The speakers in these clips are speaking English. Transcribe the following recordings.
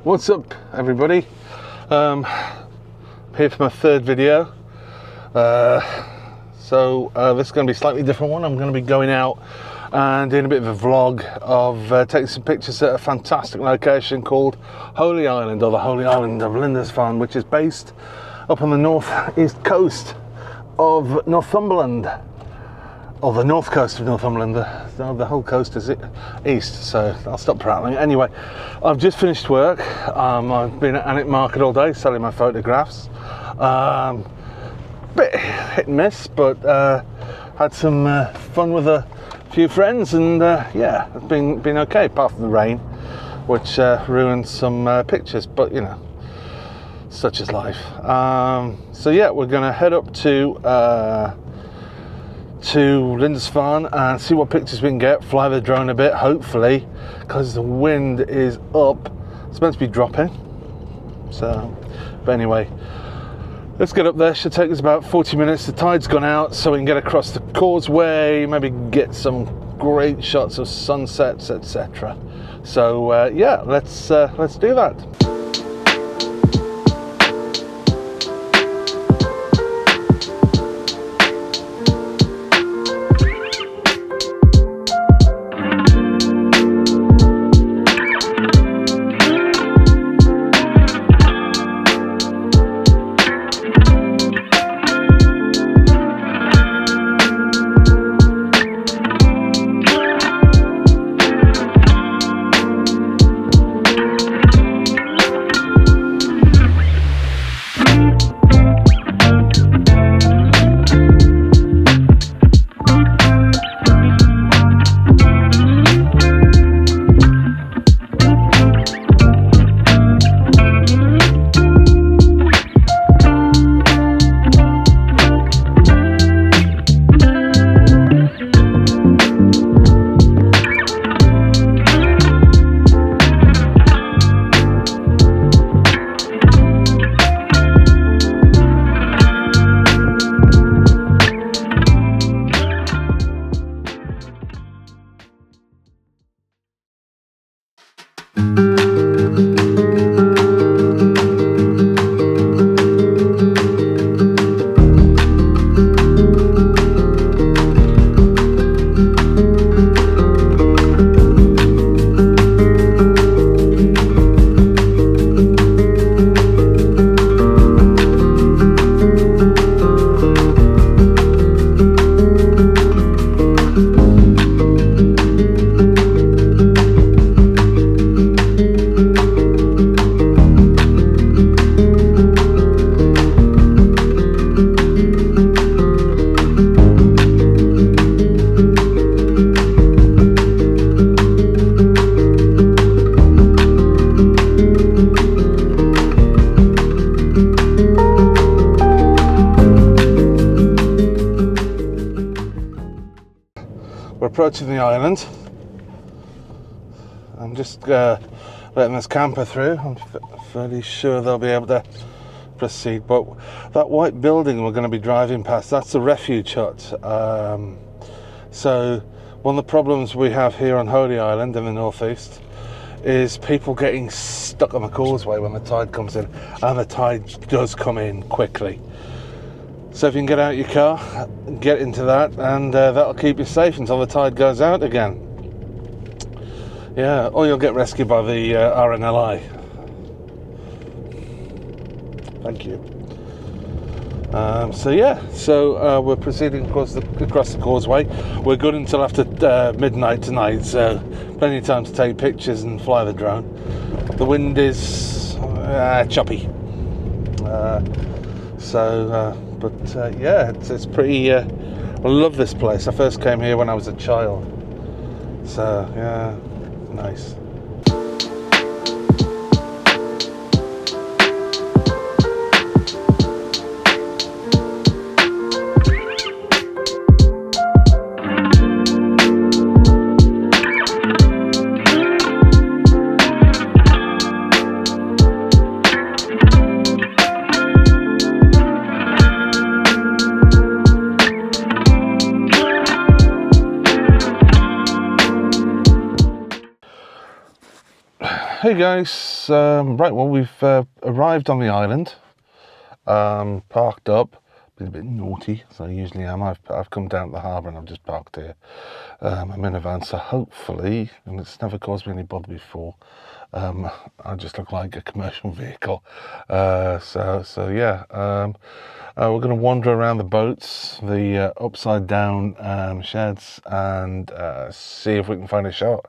What's up, everybody? Here for my third video. So this is going to be a slightly different one. I'm going to be going out and doing a bit of a vlog of taking some pictures at a fantastic location called Holy Island, or the Holy Island of Lindisfarne, which is based up on the northeast coast of Northumberland, or the north coast of Northumberland. The whole coast is east, so I'll stop prattling. Anyway, I've just finished work. I've been at Alnwick Market all day selling my photographs. Bit hit and miss, but had some fun with a few friends, and yeah, it's been okay, apart from the rain, which ruined some pictures, but you know, such is life. So yeah, we're going to head up to Lindisfarne and see what pictures we can get, fly the drone a bit, hopefully, because the wind is up. It's meant to be dropping, so, but anyway, let's get up there. Should take us about 40 minutes. The tide's gone out, so we can get across the causeway, maybe get some great shots of sunsets, etc. So yeah, let's do that. We're approaching the island. I'm just letting this camper through. I'm fairly sure they'll be able to proceed, but that white building we're going to be driving past, that's the refuge hut. So one of the problems we have here on Holy Island in the northeast is people getting stuck on the causeway when the tide comes in, and the tide does come in quickly. So if you can get out your car, get into that, and that'll keep you safe until the tide goes out again. Yeah, or you'll get rescued by the RNLI. Thank you. So yeah, we're proceeding across the causeway. We're good until after midnight tonight, so plenty of time to take pictures and fly the drone. The wind is choppy. But yeah, it's pretty. I love this place. I first came here when I was a child. So yeah, nice. Hey guys, right, well, we've arrived on the island, parked up, been a bit naughty, as I usually am. I've come down to the harbour and I've just parked here. I'm in a van, so hopefully, and it's never caused me any bother before, I just look like a commercial vehicle. So yeah, we're going to wander around the boats, the upside down sheds, and see if we can find a shot.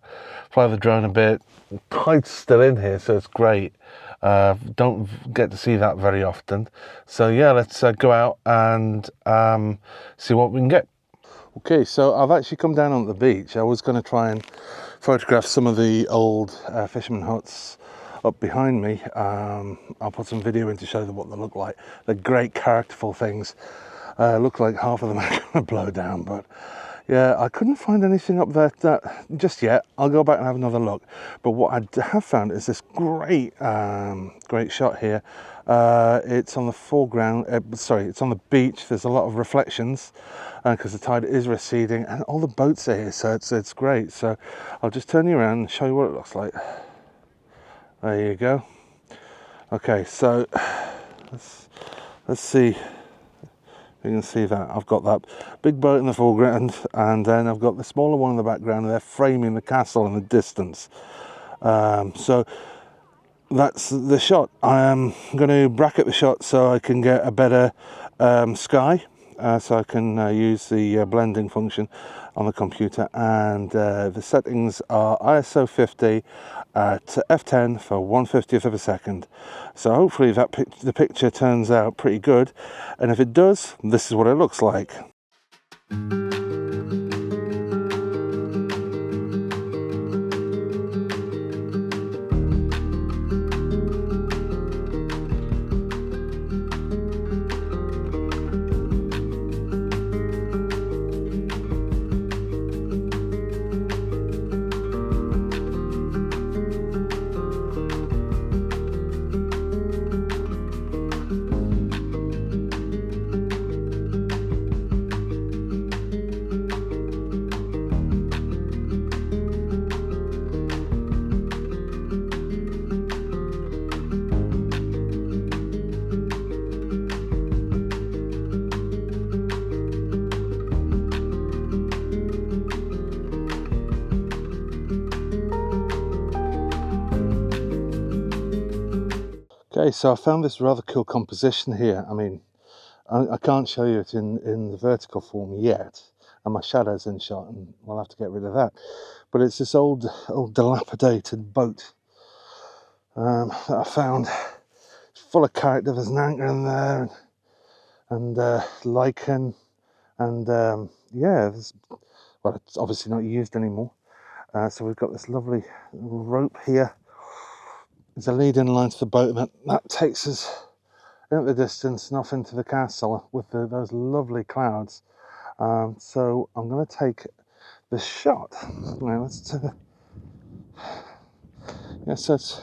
Fly the drone a bit. The tide's still in here, so it's great. Don't get to see that very often. So yeah, let's go out and see what we can get. Okay, so I've actually come down on the beach. I was going to try and photograph some of the old fisherman huts up behind me. I'll put some video in to show them what they look like. They're great characterful things. Look like half of them are going to blow down, but yeah, I couldn't find anything up there just yet. I'll go back and have another look. But what I have found is this great shot here. It's on the foreground, it's on the beach. There's a lot of reflections because the tide is receding and all the boats are here, so it's great. So I'll just turn you around and show you what it looks like. There you go. Okay, so let's see. You can see that I've got that big boat in the foreground, and then I've got the smaller one in the background, and they're framing the castle in the distance. So that's the shot. I am going to bracket the shot so I can get a better sky, so I can use the blending function on the computer, and the settings are ISO 50 at f10 for 1/50th of a second. So hopefully the picture turns out pretty good, and if it does, this is what it looks like. Okay, so I found this rather cool composition here. I mean, I can't show you it in the vertical form yet, and my shadow's in shot, and we'll have to get rid of that. But it's this old dilapidated boat that I found. It's full of character. There's an anchor in there, and lichen, and yeah, well, it's obviously not used anymore. So we've got this lovely rope here. There's a lead-in line to the boat, and that takes us into the distance and off into the castle with those lovely clouds. So I'm going to take the shot. Now let's yeah, so it's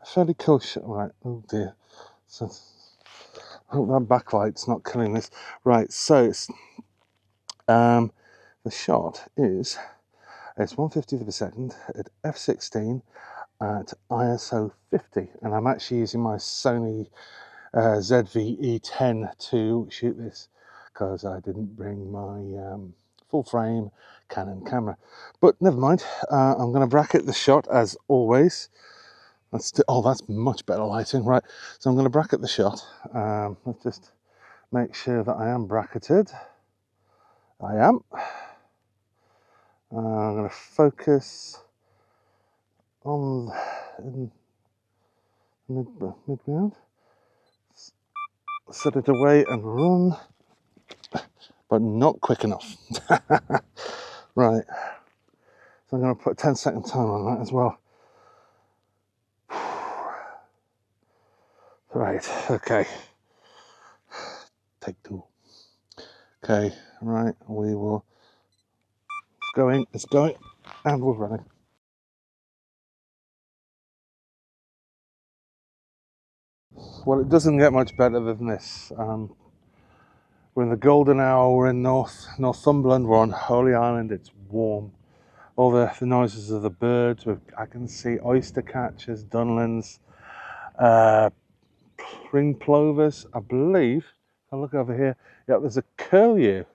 a fairly cool shot. Right, oh dear. So I hope that backlight's not killing this. Right, so it's the shot is 1/50th of a second at f16 at ISO 50, and I'm actually using my Sony ZV-E10 to shoot this because I didn't bring my full frame Canon camera. But never mind, I'm going to bracket the shot as always. That's much better lighting, right? So I'm going to bracket the shot. Let's just make sure that I am bracketed. I am. I'm going to focus on mid-ground, set it away and run, but not quick enough. Right, so I'm going to put a 10-second timer on that as well. Right, okay, take 2. Okay, right, we will, it's going, and we're running. Well, it doesn't get much better than this. We're in the golden hour. We're in Northumberland. We're on Holy Island. It's warm. all the noises of the birds. I can see oyster catchers, dunlins, ring plovers, I believe. I look over here, yeah, there's a curlew,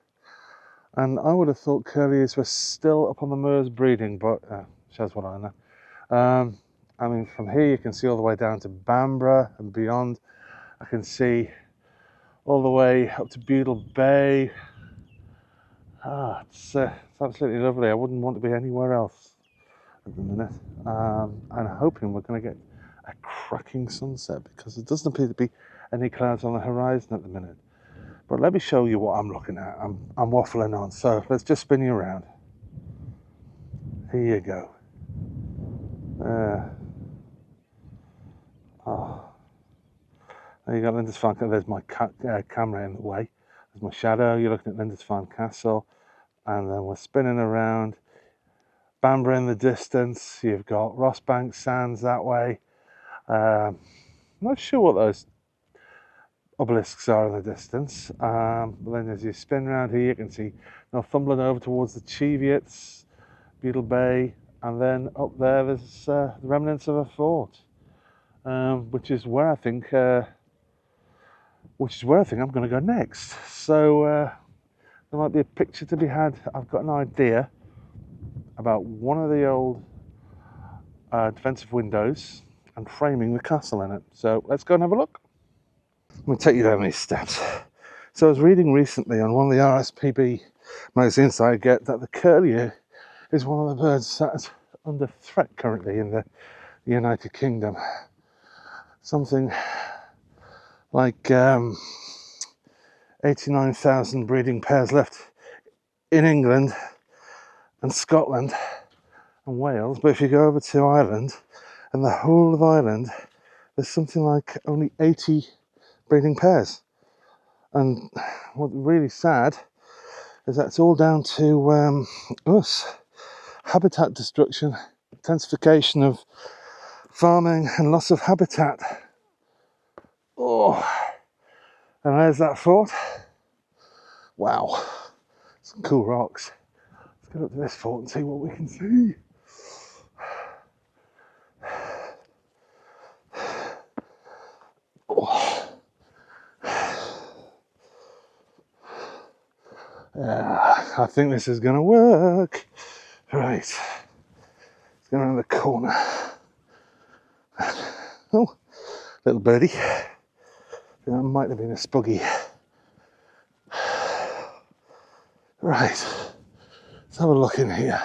and I would have thought curlews were still up on the moors breeding, but shows what I know. I mean, from here you can see all the way down to Bamborough and beyond. I can see all the way up to Butle Bay. It's absolutely lovely. I wouldn't want to be anywhere else at the minute. I'm hoping we're going to get a cracking sunset, because there doesn't appear to be any clouds on the horizon at the minute. But let me show you what I'm looking at. I'm waffling on, so let's just spin you around. Here you go. There you go, Lindisfarne. There's my camera in the way. There's my shadow. You're looking at Lindisfarne Castle, and then we're spinning around. Bamborough in the distance. You've got Rossbank Sands that way. Not sure what those obelisks are in the distance. But then as you spin around here, you can see Northumberland over towards the Cheviots, Butle Bay, and then up there there's the remnants of a fort, which is where I think I'm going to go next. So there might be a picture to be had. I've got an idea about one of the old defensive windows and framing the castle in it. So let's go and have a look. I'm going to take you down these steps. So I was reading recently on one of the RSPB magazines I get that the curlew is one of the birds that's under threat currently in the United Kingdom. Something like 89,000 breeding pairs left in England and Scotland and Wales, but if you go over to Ireland, and the whole of Ireland, there's something like only 80 breeding pairs. And what's really sad is that's all down to us. Habitat destruction, intensification of farming and loss of habitat. Oh, and there's that fort. Wow, some cool rocks. Let's get up to this fort and see what we can see. Oh. I think this is going to work. Right, let's go around the corner. Oh, little birdie. That might have been a spuggy. Right, let's have a look in here.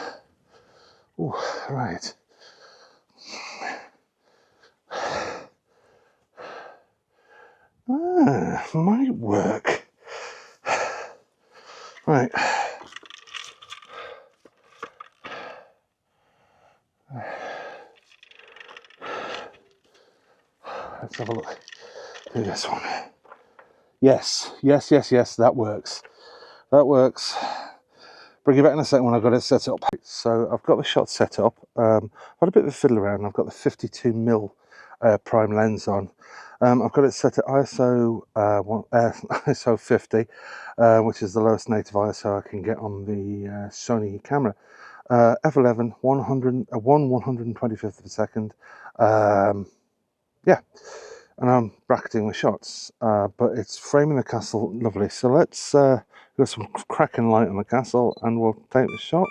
Ooh, right. Might work. Right. Let's have a look. Do this one. Yes, that works. That works. Bring you back in a second when I've got it set up. So I've got the shot set up. I've had a bit of a fiddle around. I've got the 52mm prime lens on. I've got it set at ISO 50, which is the lowest native ISO I can get on the Sony camera. F11, 1/125th of a second. Yeah, and I'm bracketing the shots, but it's framing the castle lovely. So let's got some cracking light on the castle, and we'll take the shot.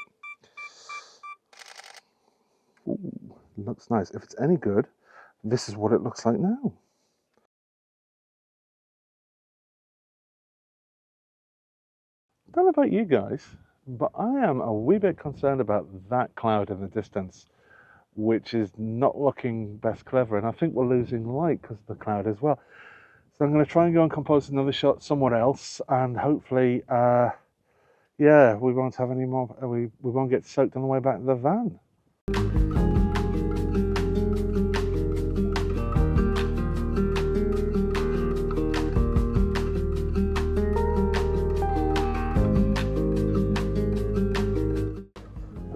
Ooh, looks nice. If it's any good, this is what it looks like now. I don't know about you guys, but I am a wee bit concerned about that cloud in the distance, which is not looking best clever, and I think we're losing light because of the cloud as well. So I'm going to try and go and compose another shot somewhere else, and hopefully, yeah, we won't have any more. We won't get soaked on the way back to the van.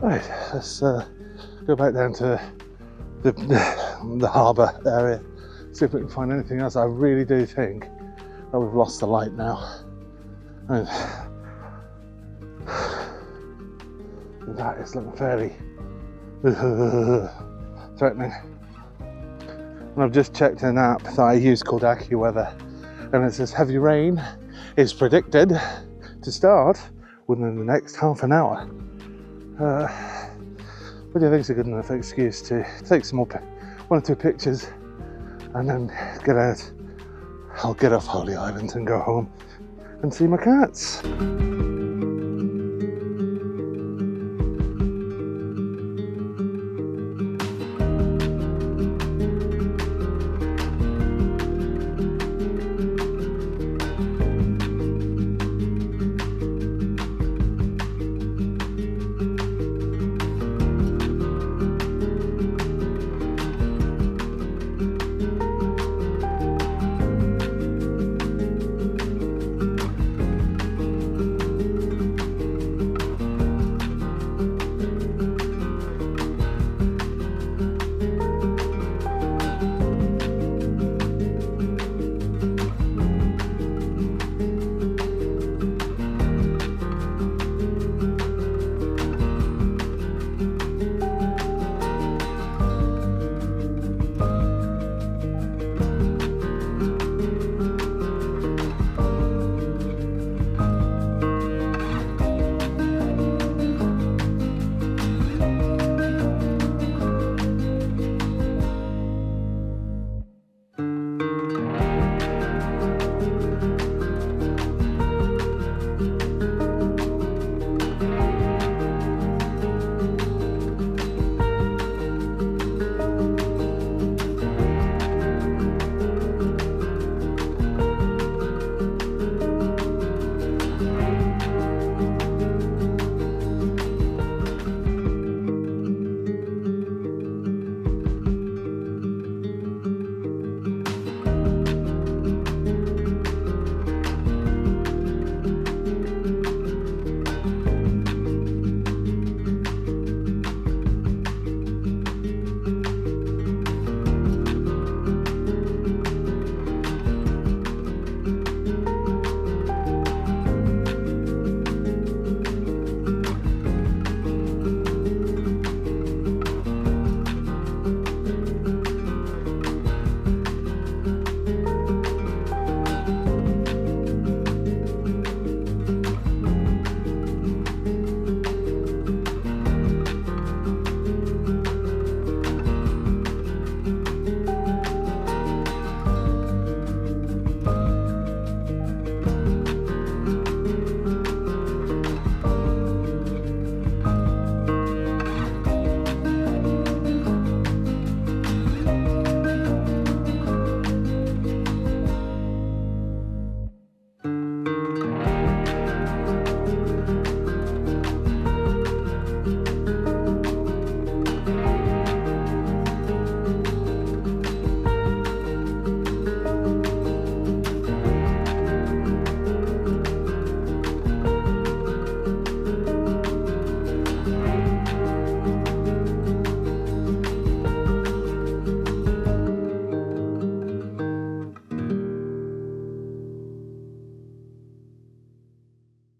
Right, let's go back down to the harbour area, see if we can find anything else. I really do think that we've lost the light now. And That is looking fairly threatening. And I've just checked an app that I use called AccuWeather, and it says heavy rain is predicted to start within the next half an hour. But I think it's a good enough excuse to take some more, one or two pictures, and then get out. I'll get off Holy Island and go home and see my cats.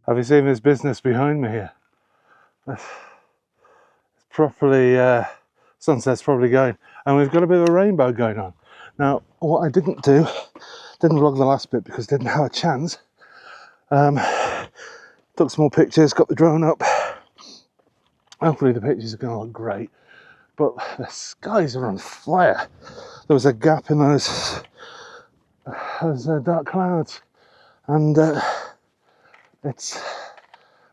Have you seen this business behind me here? It's properly, sunset's probably going, and we've got a bit of a rainbow going on. Now, what I didn't do, didn't vlog the last bit because I didn't have a chance. Took some more pictures, got the drone up. Hopefully the pictures are going to look great, but the skies are on fire. There was a gap in those dark clouds, and it's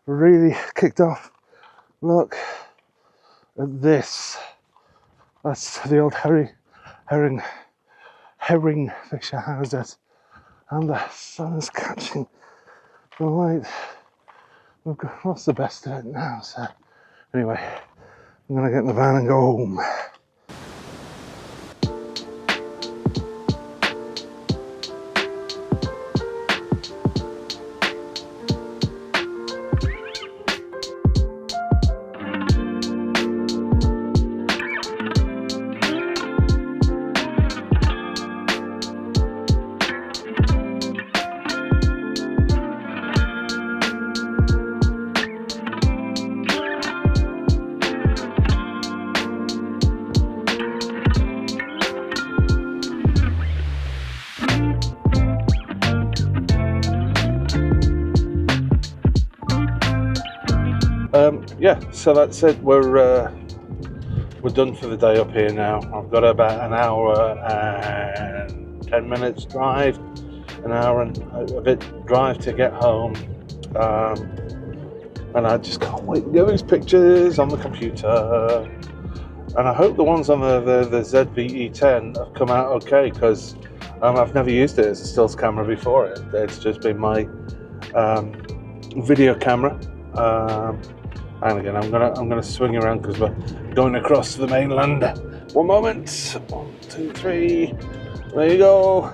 really kicked off. Look at this. That's the old herring fisher houses, and the sun is catching the light. We've lost the best of it now, so anyway, I'm gonna get in the van and go home. yeah, so that's it. We're done for the day up here now. I've got about an hour and 10 minutes drive, an hour and a bit drive to get home. And I just can't wait to get these pictures on the computer. And I hope the ones on the ZV-E10 have come out okay, because I've never used it as a stills camera before. It's just been my video camera. And again, I'm gonna swing around because we're going across to the mainland. One moment. 1, 2, 3. There you go.